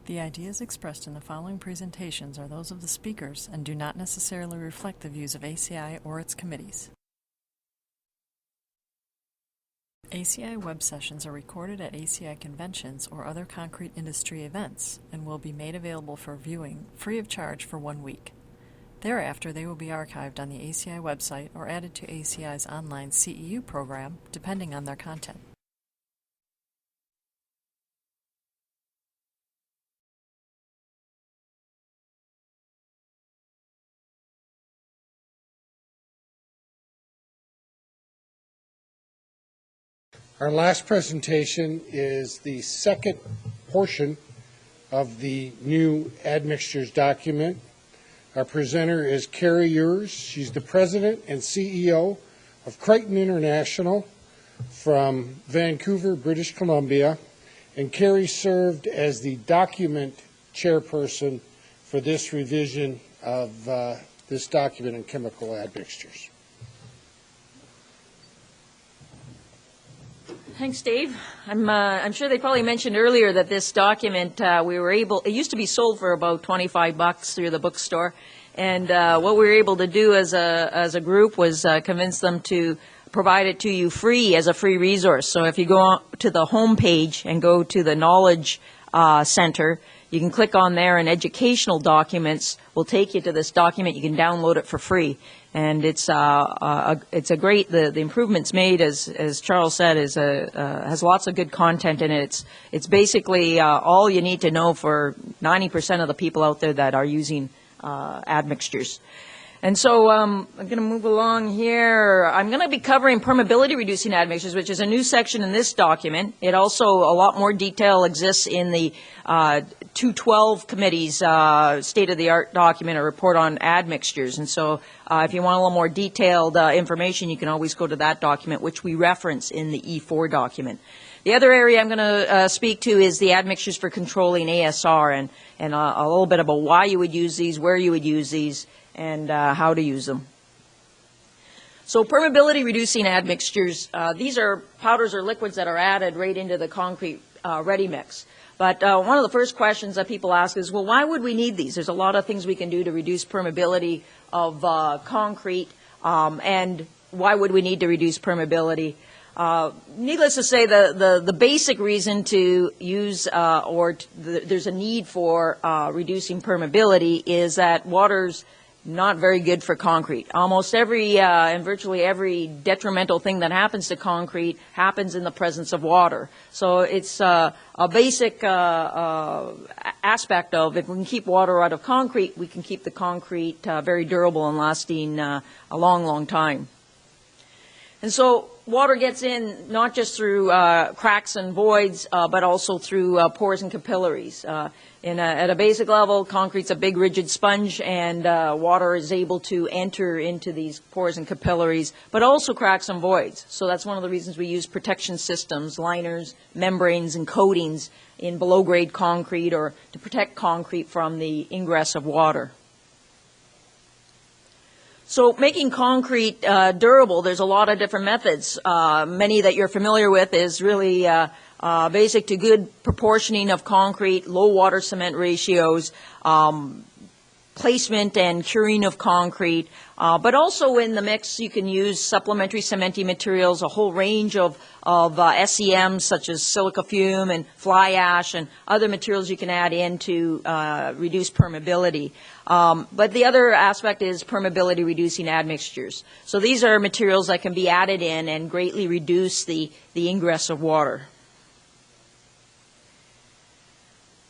The ideas expressed in the following presentations are those of the speakers and do not necessarily reflect the views of ACI or its committees. ACI web sessions are recorded at ACI conventions or other concrete industry events and will be made available for viewing free of charge for 1 week. Thereafter, they will be archived on the ACI website or added to ACI's online CEU program, depending on their content. Our last presentation is the second portion of the new Admixtures document. Our presenter is Kari Yuers. She's the president and CEO of Kryton International from Vancouver, British Columbia. And Kari served as the document chairperson for this revision of this document in chemical admixtures. Thanks, Dave. I'm sure they probably mentioned earlier that this document it used to be sold for about $25 through the bookstore, and what we were able to do as a group was convince them to provide it to you free as a free resource. So if you go to the home page and go to the Knowledge Center, you can click on there, and educational documents will take you to this document. You can download it for free. And it's a great, the improvements made, as Charles said, has lots of good content in it. It's basically all you need to know for 90% of the people out there that are using admixtures. And so I'm going to move along here. I'm going to be covering permeability reducing admixtures, which is a new section in this document. It also, a lot more detail exists in the 212 committee's state-of-the-art document, a report on admixtures. And so if you want a little more detailed information, you can always go to that document, which we reference in the E4 document. The other area I'm going to speak to is the admixtures for controlling ASR, and a little bit about why you would use these, where you would use these, and how to use them. So permeability reducing admixtures, these are powders or liquids that are added right into the concrete ready mix. But one of the first questions that people ask is, well, why would we need these? There's a lot of things we can do to reduce permeability of concrete, and why would we need to reduce permeability? Needless to say, the basic reason to use there's a need for reducing permeability is that water's not very good for concrete. Almost every and virtually every detrimental thing that happens to concrete happens in the presence of water. So it's a basic aspect of, if we can keep water out of concrete, we can keep the concrete very durable and lasting a long, long time. And so water gets in not just through cracks and voids, but also through pores and capillaries. At a basic level, concrete's a big rigid sponge, and water is able to enter into these pores and capillaries, but also cracks and voids. So that's one of the reasons we use protection systems, liners, membranes, and coatings in below-grade concrete, or to protect concrete from the ingress of water. So making concrete durable, there's a lot of different methods. Many that you're familiar with is really basic to good proportioning of concrete, low water cement ratios, placement and curing of concrete, but also in the mix you can use supplementary cementing materials, a whole range of SEMs such as silica fume and fly ash and other materials you can add in to reduce permeability. But the other aspect is permeability reducing admixtures. So these are materials that can be added in and greatly reduce the ingress of water.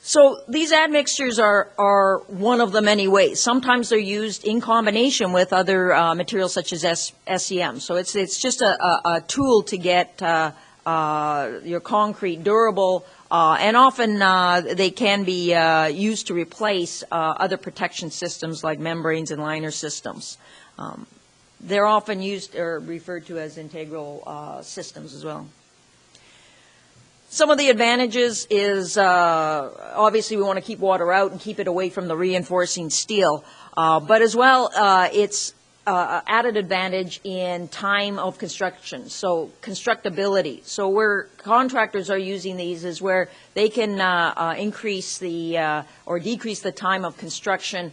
So these admixtures are one of the many ways. Sometimes they're used in combination with other materials such as SEM. So it's just a tool to get your concrete durable, and often they can be used to replace other protection systems like membranes and liner systems. They're often used or referred to as integral systems as well. Some of the advantages is obviously we want to keep water out and keep it away from the reinforcing steel. But as well, it's added advantage in time of construction, so constructability. So where contractors are using these is where they can increase the or decrease the time of construction.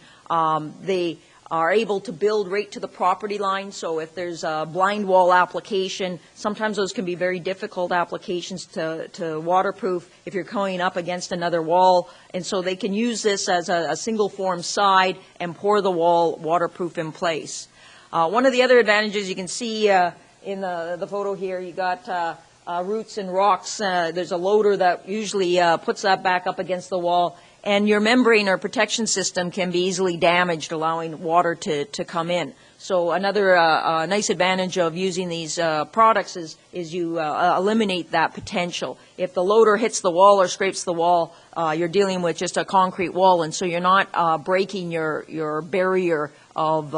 They are able to build right to the property line. So if there's a blind wall application, sometimes those can be very difficult applications to waterproof if you're going up against another wall. And so they can use this as a single form side and pour the wall waterproof in place. One of the other advantages you can see in the photo here, you got roots and rocks. There's a loader that usually puts that back up against the wall. And your membrane or protection system can be easily damaged, allowing water to come in. So another nice advantage of using these products is you eliminate that potential. If the loader hits the wall or scrapes the wall, you're dealing with just a concrete wall, and so you're not breaking your barrier of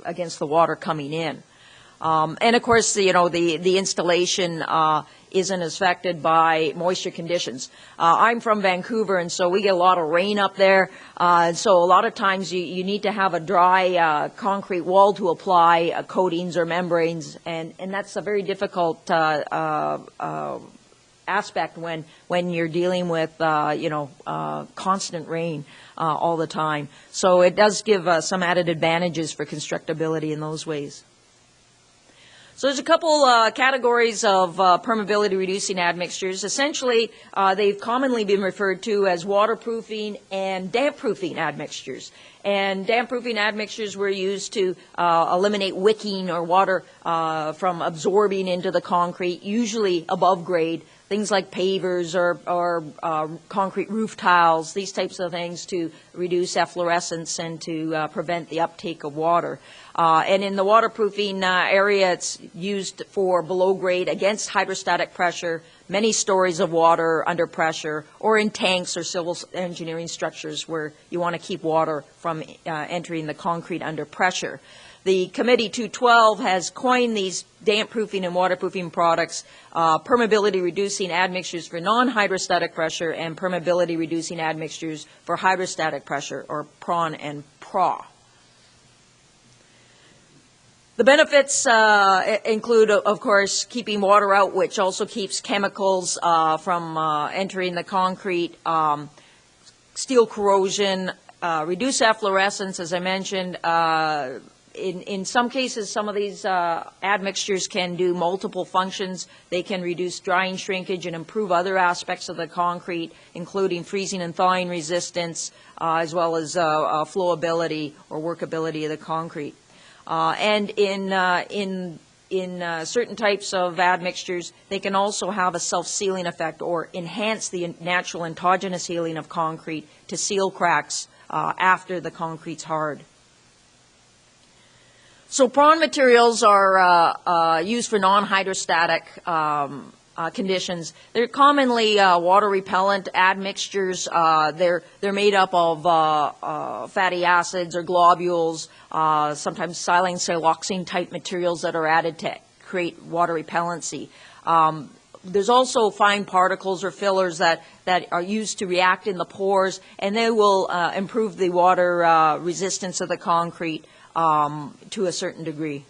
against the water coming in. And of course, the installation isn't affected by moisture conditions. I'm from Vancouver, and so we get a lot of rain up there. So a lot of times you need to have a dry concrete wall to apply coatings or membranes, and that's a very difficult aspect when you're dealing with constant rain all the time. So it does give some added advantages for constructability in those ways. So there's a couple categories of permeability reducing admixtures. Essentially, they've commonly been referred to as waterproofing and damp-proofing admixtures. And damp-proofing admixtures were used to eliminate wicking or water from absorbing into the concrete, usually above grade. Things like pavers or concrete roof tiles, these types of things to reduce efflorescence and to prevent the uptake of water. And in the waterproofing area, it's used for below grade against hydrostatic pressure, many stories of water under pressure, or in tanks or civil engineering structures where you want to keep water from entering the concrete under pressure. The Committee 212 has coined these damp-proofing and waterproofing products, permeability-reducing admixtures for non-hydrostatic pressure and permeability-reducing admixtures for hydrostatic pressure, or PRON and PRA. The benefits include, of course, keeping water out, which also keeps chemicals from entering the concrete, steel corrosion, reduce efflorescence, as I mentioned. In some cases, some of these admixtures can do multiple functions. They can reduce drying shrinkage and improve other aspects of the concrete, including freezing and thawing resistance, as well as flowability or workability of the concrete. And in certain types of admixtures, they can also have a self-sealing effect or enhance the natural endogenous healing of concrete to seal cracks after the concrete's hard. So prawn materials are used for non-hydrostatic conditions. They're commonly water repellent admixtures. They're made up of fatty acids or globules, sometimes silane siloxane type materials that are added to create water repellency. There's also fine particles or fillers that are used to react in the pores, and they will improve the water resistance of the concrete to a certain degree.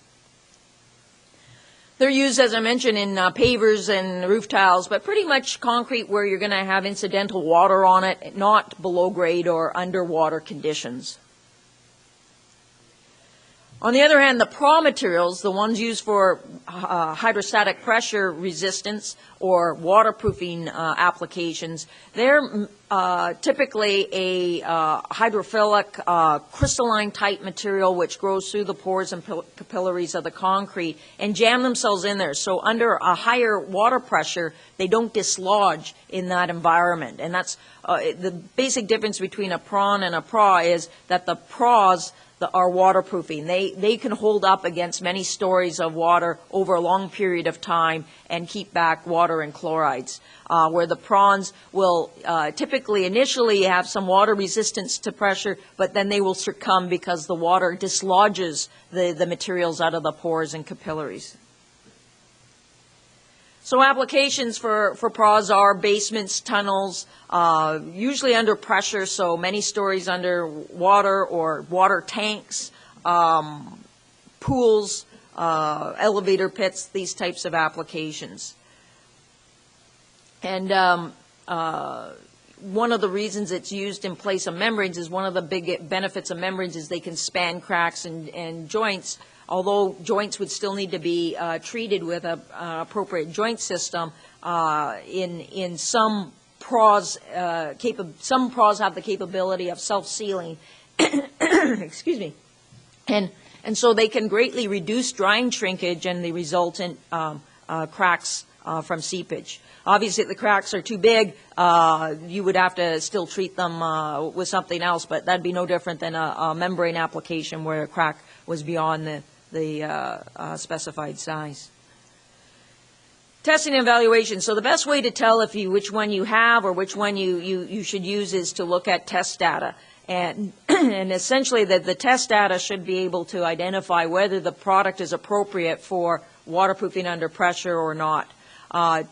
They're used, as I mentioned, in pavers and roof tiles, but pretty much concrete where you're going to have incidental water on it, not below grade or underwater conditions. On the other hand, the PRA materials, the ones used for hydrostatic pressure resistance or waterproofing applications, they're typically a hydrophilic crystalline type material which grows through the pores and capillaries of the concrete and jam themselves in there. So under a higher water pressure, they don't dislodge in that environment. And that's the basic difference between a prawn and a PRA is that the PRAs are waterproofing. They can hold up against many stories of water over a long period of time and keep back water and chlorides, where the prawns will typically initially have some water resistance to pressure, but then they will succumb because the water dislodges the materials out of the pores and capillaries. So applications for PRAs are basements, tunnels, usually under pressure, so many stories under water or water tanks, pools, elevator pits, these types of applications. And one of the reasons it's used in place of membranes is one of the big benefits of membranes is they can span cracks and joints. Although joints would still need to be treated with an appropriate joint system, in some pros, some pros have the capability of self-sealing. Excuse me. And so they can greatly reduce drying shrinkage and the resultant cracks from seepage. Obviously, if the cracks are too big, you would have to still treat them with something else, but that'd be no different than a membrane application where a crack was beyond the specified size. Testing and evaluation. So the best way to tell which one you have or which one you should use is to look at test data. And essentially the test data should be able to identify whether the product is appropriate for waterproofing under pressure or not.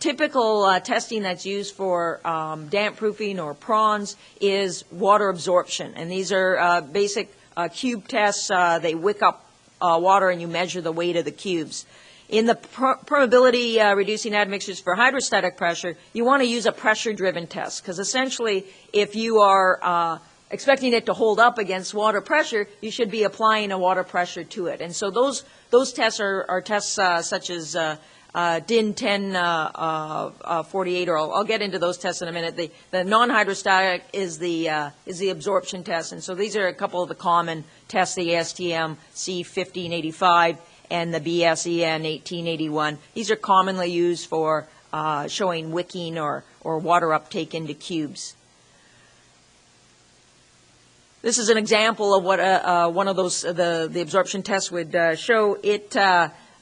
Typical testing that's used for damp proofing or prawns is water absorption. And these are basic cube tests. They wick up water and you measure the weight of the cubes. In the permeability reducing admixtures for hydrostatic pressure, you want to use a pressure-driven test because essentially if you are expecting it to hold up against water pressure, you should be applying a water pressure to it. And so those tests are tests such as DIN 1048, or I'll get into those tests in a minute. The non-hydrostatic is the absorption test, and so these are a couple of the common tests: the ASTM C1585 and the BSEN 1881. These are commonly used for showing wicking or water uptake into cubes. This is an example of what one of those the absorption tests would show. It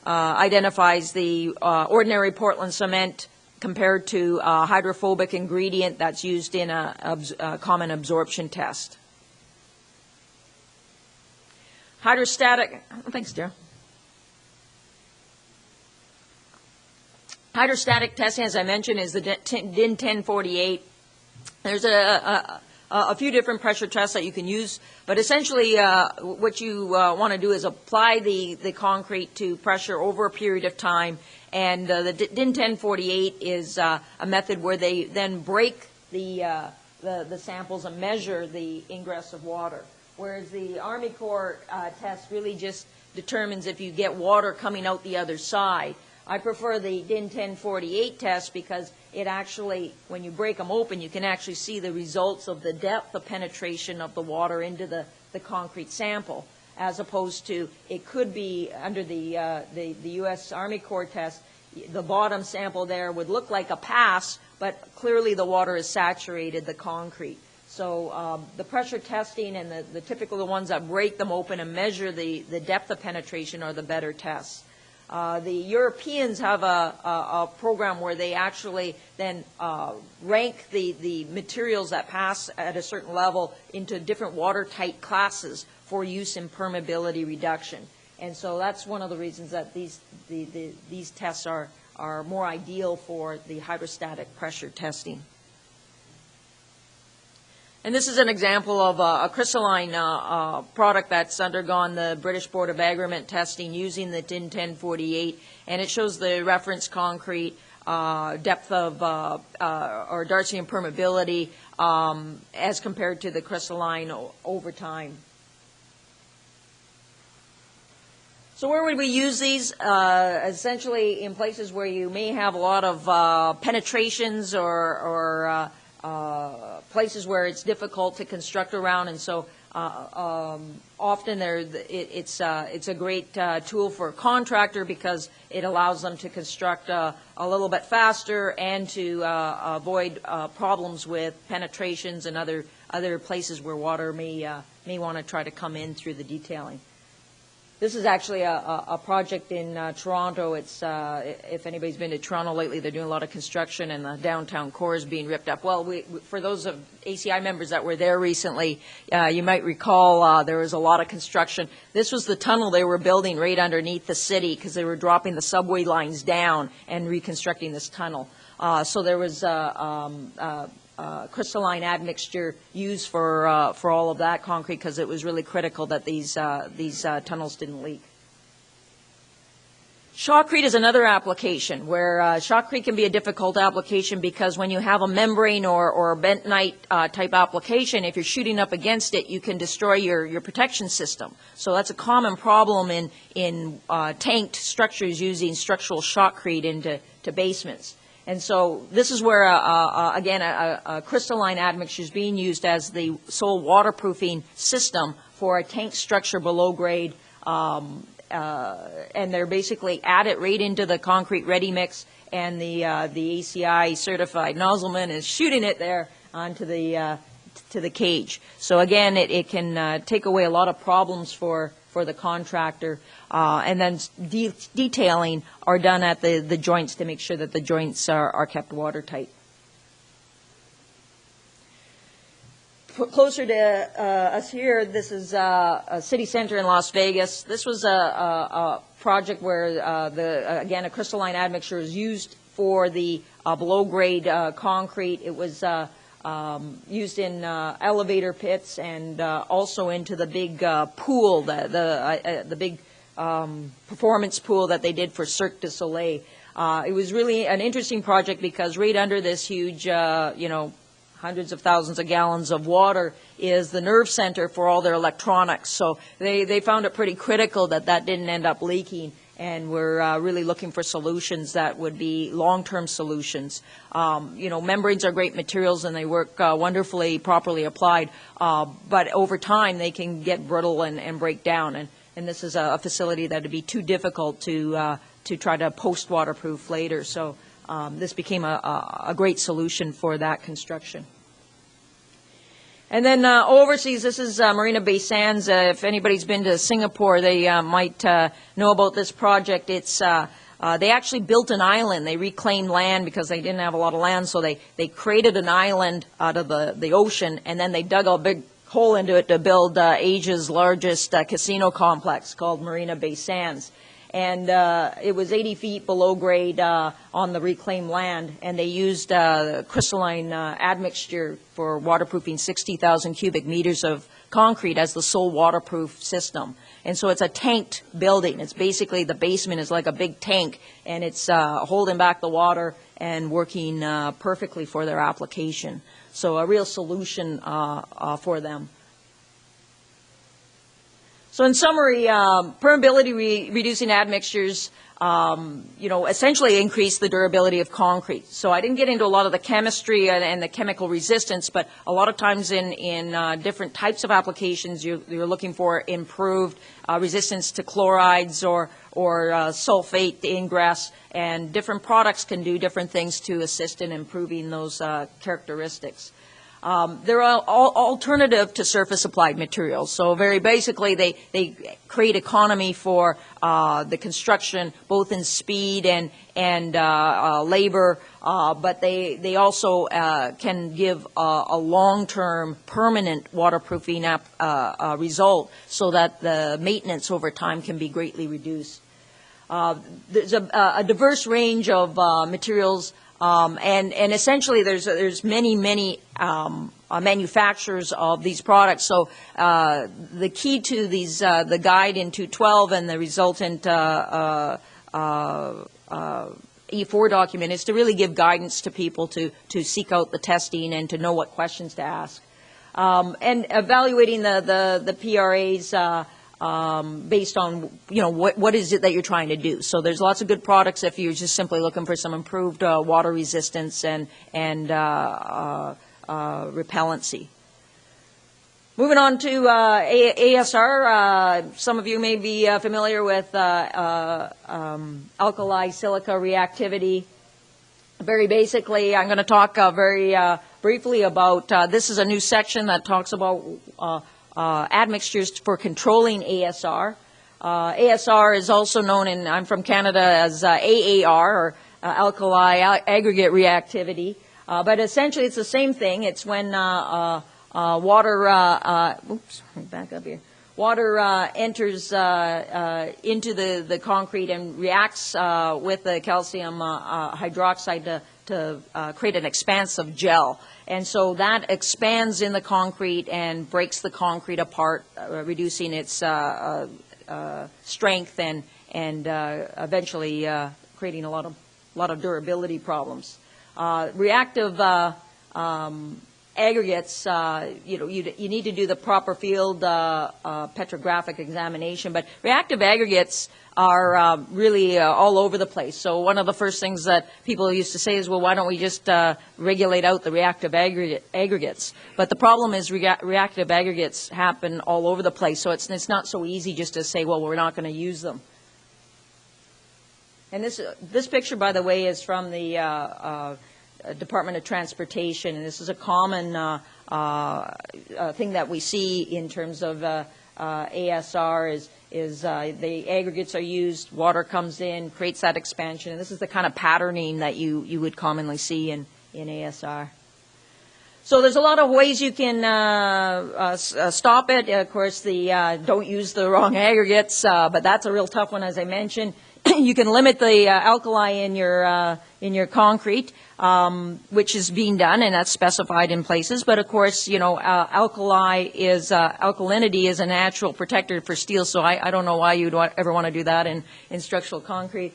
identifies the ordinary Portland cement compared to a hydrophobic ingredient that's used in a common absorption test. Hydrostatic, thanks, Darryl. Hydrostatic testing, as I mentioned, is the DIN 1048. There's a few different pressure tests that you can use, but essentially what you want to do is apply the concrete to pressure over a period of time, and the DIN 1048 is a method where they then break the samples and measure the ingress of water, whereas the Army Corps test really just determines if you get water coming out the other side. I prefer the DIN 1048 test because it actually, when you break them open, you can actually see the results of the depth of penetration of the water into the concrete sample, as opposed to it could be under the U.S. Army Corps test, the bottom sample there would look like a pass, but clearly the water has saturated the concrete. So the pressure testing and the typical ones that break them open and measure the depth of penetration are the better tests. The Europeans have a program where they actually then rank the materials that pass at a certain level into different watertight classes for use in permeability reduction. And so that's one of the reasons that these tests are more ideal for the hydrostatic pressure testing. And this is an example of a crystalline product that's undergone the British Board of Agreement testing using the DIN 1048, and it shows the reference concrete depth of or Darcy permeability as compared to the crystalline over time. So where would we use these? Essentially in places where you may have a lot of penetrations or places where it's difficult to construct around, and so often it's a great tool for a contractor because it allows them to construct a little bit faster and to avoid problems with penetrations and other places where water may want to try to come in through the detailing. This is actually a project in Toronto. It's if anybody's been to Toronto lately, they're doing a lot of construction, and the downtown core is being ripped up. Well, for those of ACI members that were there recently, you might recall there was a lot of construction. This was the tunnel they were building right underneath the city because they were dropping the subway lines down and reconstructing this tunnel. So there was crystalline admixture used for all of that concrete because it was really critical that these tunnels didn't leak. Shotcrete is another application where shotcrete can be a difficult application because when you have a membrane or bentonite type application, if you're shooting up against it, you can destroy your protection system. So that's a common problem in tanked structures using structural shotcrete into basements. And so this is where, again, a crystalline admixture is being used as the sole waterproofing system for a tank structure below grade. And they're basically add it right into the concrete ready mix, and the ACI certified nozzleman is shooting it there onto to the cage. So again, it can take away a lot of problems for the contractor, and then detailing are done at the joints to make sure that the joints are kept watertight. Closer to us here, this is a city center in Las Vegas. This was a project where, again, a crystalline admixture is used for the below-grade concrete. It was used in elevator pits and also into the big pool, the big performance pool that they did for Cirque du Soleil. It was really an interesting project because right under this huge, hundreds of thousands of gallons of water is the nerve center for all their electronics. So they found it pretty critical that didn't end up leaking, and we're really looking for solutions that would be long-term solutions. Membranes are great materials and they work wonderfully properly applied, but over time they can get brittle and break down. And this is a facility that would be too difficult to try to post-waterproof later. So this became a great solution for that construction. And then overseas, this is Marina Bay Sands. If anybody's been to Singapore, they might know about this project. It's they actually built an island. They reclaimed land because they didn't have a lot of land, so they created an island out of the ocean, and then they dug a big hole into it to build Asia's largest casino complex called Marina Bay Sands. And it was 80 feet below grade on the reclaimed land, and they used crystalline admixture for waterproofing 60,000 cubic meters of concrete as the sole waterproof system. And so it's a tanked building. It's basically, the basement is like a big tank, and it's holding back the water and working perfectly for their application. So a real solution for them. So in summary, permeability reducing admixtures, essentially increase the durability of concrete. So I didn't get into a lot of the chemistry and the chemical resistance, but a lot of times in different types of applications, you're looking for improved resistance to chlorides or sulfate ingress, and different products can do different things to assist in improving those characteristics. They're alternative to surface applied materials. So very basically, they create economy for the construction, both in speed and labor, but they also can give a long-term permanent waterproofing result so that the maintenance over time can be greatly reduced. There's a diverse range of materials. And essentially, there's many manufacturers of these products. So the key to these, the guide in 212 and the resultant E4 document is to really give guidance to people to seek out the testing and to know what questions to ask. And evaluating the PRAs. Based on, what is it that you're trying to do. So there's lots of good products if you're just simply looking for some improved water resistance and repellency. Moving on to ASR, some of you may be familiar with alkali silica reactivity. Very basically, I'm going to talk very briefly about, this is a new section that talks about admixtures for controlling ASR. ASR is also known, I'm from Canada, as AAR, or alkali aggregate reactivity. But essentially it's the same thing. It's when water, back up here. Water enters into the concrete and reacts with the calcium hydroxide to create an expansive gel. And so that expands in the concrete and breaks the concrete apart, reducing its strength and and eventually creating a lot of durability problems. Reactive aggregates, you need to do the proper field petrographic examination, but reactive aggregates are really all over the place. So one of the first things that people used to say is, well, why don't we just regulate out the reactive aggregates? But the problem is reactive aggregates happen all over the place, so it's not so easy just to say, well, we're not going to use them. And this picture, by the way, is from the Department of Transportation, and this is a common thing that we see in terms of ASR is the aggregates are used, water comes in, creates that expansion, and this is the kind of patterning that you would commonly see in ASR. So there's a lot of ways you can stop it. Of course, the don't use the wrong aggregates, but that's a real tough one, as I mentioned. You can limit the alkali in your concrete, which is being done, and that's specified in places. But of course, alkalinity is a natural protector for steel, so I don't know why you'd ever want to do that in structural concrete.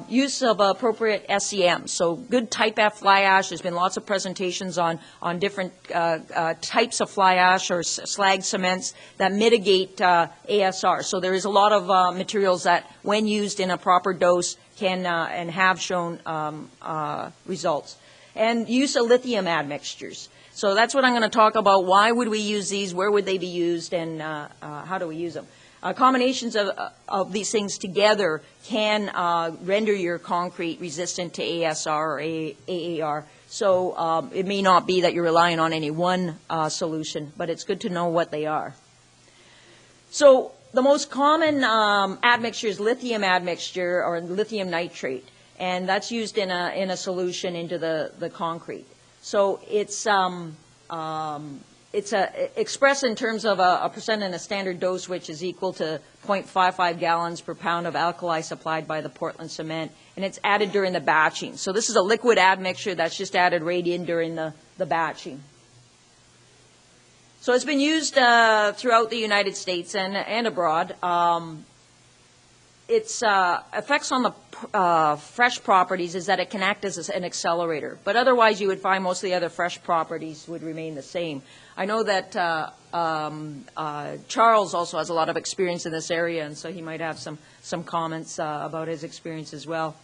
Use of appropriate SEM, so good type F fly ash. There's been lots of presentations on different types of fly ash or slag cements that mitigate ASR. So there is a lot of materials that, when used in a proper dose, can and have shown results. And use of lithium admixtures. So that's what I'm going to talk about. Why would we use these? Where would they be used? And how do we use them? Combinations of these things together can render your concrete resistant to ASR or AAR. So it may not be that you're relying on any one solution, but it's good to know what they are. So the most common admixture is lithium admixture or lithium nitrate, and that's used in a solution into the concrete. So it's expressed in terms of a percent in a standard dose, which is equal to 0.55 gallons per pound of alkali supplied by the Portland cement, and it's added during the batching. So this is a liquid admixture that's just added right in during the batching. So it's been used throughout the United States and abroad. Its effects on the fresh properties is that it can act as an accelerator, but otherwise you would find most of the other fresh properties would remain the same. I know that Charles also has a lot of experience in this area, and so he might have some comments about his experience as well.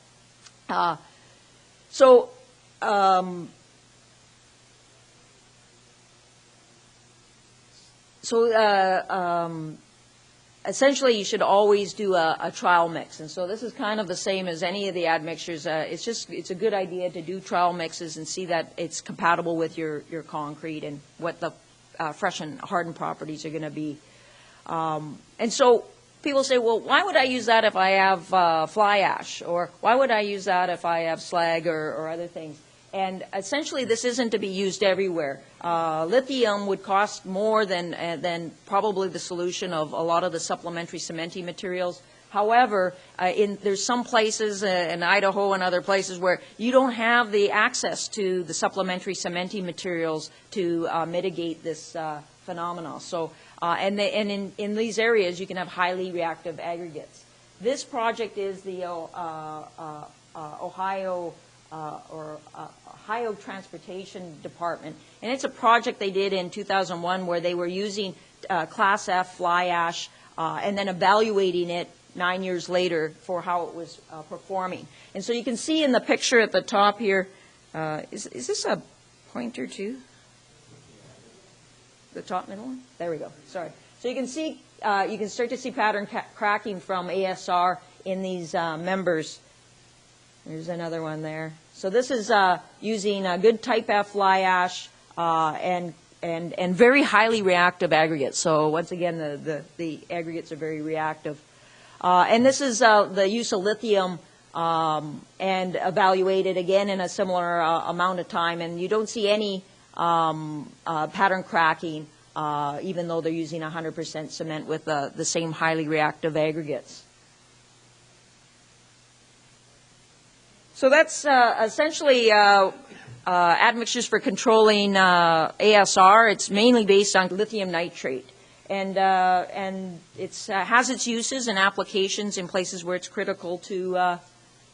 Essentially, you should always do a trial mix, and so this is kind of the same as any of the admixtures. It's a good idea to do trial mixes and see that it's compatible with your concrete and what the fresh and hardened properties are going to be. And so people say, well, why would I use that if I have fly ash, or why would I use that if I have slag or other things? And essentially, this isn't to be used everywhere. Lithium would cost more than probably the solution of a lot of the supplementary cementing materials. However, there's some places in Idaho and other places where you don't have the access to the supplementary cementing materials to mitigate this phenomenon. So, and in these areas, you can have highly reactive aggregates. This project is the Ohio Transportation Department, and it's a project they did in 2001 where they were using Class F fly ash and then evaluating it 9 years later for how it was performing. And so you can see in the picture at the top here, is this a pointer too? The top middle one? There we go. Sorry. So you can see, you can start to see pattern cracking from ASR in these members. There's another one there. So this is using a good type F fly ash and very highly reactive aggregates. So once again, the aggregates are very reactive. And this is the use of lithium and evaluated again in a similar amount of time. And you don't see any pattern cracking, even though they're using 100% cement with the same highly reactive aggregates. So that's essentially admixtures for controlling ASR. It's mainly based on lithium nitrate. and it's has its uses and applications in places where it's critical to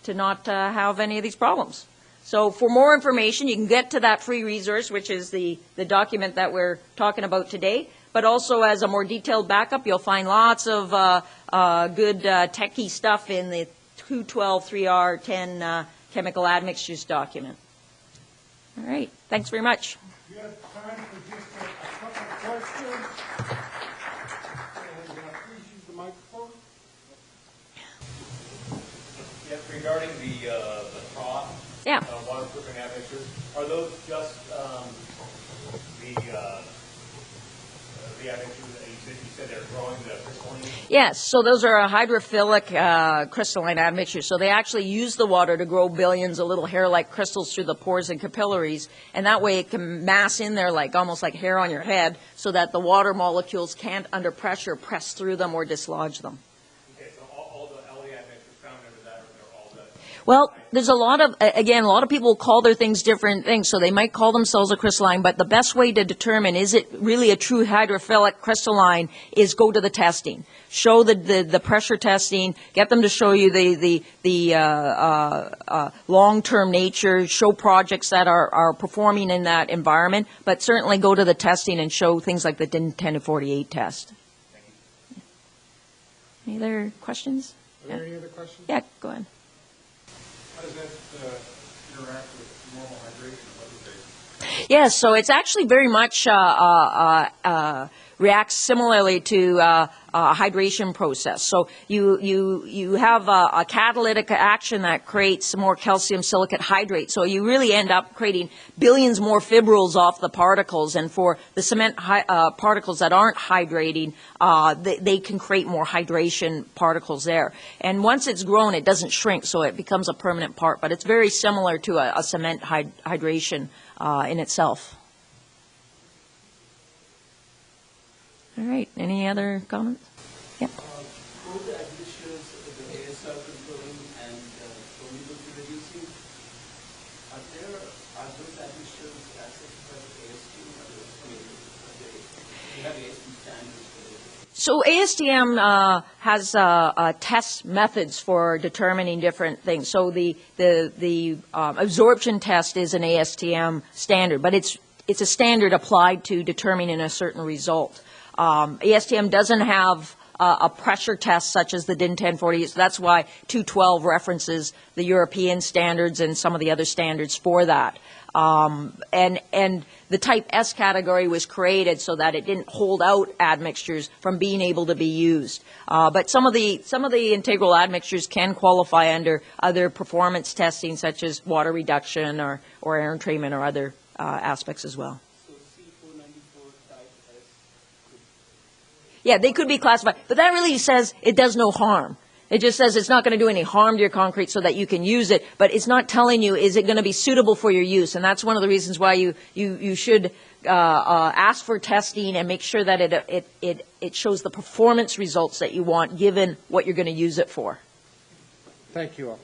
not have any of these problems. So for more information, you can get to that free resource, which is the document that we're talking about today. But also as a more detailed backup, you'll find lots of good techie stuff in the 212 3R10 chemical admixtures document. All right. Thanks very much. We have time for just a couple of questions. And please use the microphone. Yes, regarding the trough, Yeah. waterproofing admixtures, are those just the admixtures that you said they're growing the crystalline? Yes, so those are hydrophilic crystalline admixtures. So they actually use the water to grow billions of little hair-like crystals through the pores and capillaries, and that way it can mass in there like almost like hair on your head, so that the water molecules can't, under pressure, press through them or dislodge them. Okay, so all the LE admixtures found under that are all the... Well, there's a lot of people call their things different things, so they might call themselves a crystalline, but the best way to determine is it really a true hydrophilic crystalline is go to the testing. Show the pressure testing, get them to show you the long-term nature, show projects that are performing in that environment, but certainly go to the testing and show things like the DIN 10-48 test. Any other questions? Are there any other questions? Yeah, go ahead. How does that interact with normal hydration of other phases? Yes, so it's actually very much reacts similarly to a hydration process. So you have a catalytic action that creates more calcium silicate hydrate. So you really end up creating billions more fibrils off the particles. And for the cement particles that aren't hydrating, they can create more hydration particles there. And once it's grown, it doesn't shrink, so it becomes a permanent part. But it's very similar to a cement hydration in itself. All right. Any other comments? Yeah. Both the admixtures, the ASR controlling and permeability reducing, are those admixtures accepted by the ASTM or do you have ASTM standards for it? So ASTM has test methods for determining different things. So the absorption test is an ASTM standard, but it's a standard applied to determining a certain result. ASTM doesn't have a pressure test such as the DIN 10-48, so that's why 212 references the European standards and some of the other standards for that. And the type S category was created so that it didn't hold out admixtures from being able to be used. But some of the integral admixtures can qualify under other performance testing such as water reduction or air entrainment or other aspects as well. Yeah, they could be classified, but that really says it does no harm. It just says it's not going to do any harm to your concrete so that you can use it, but it's not telling you is it going to be suitable for your use, and that's one of the reasons why you should ask for testing and make sure that it shows the performance results that you want given what you're going to use it for. Thank you all.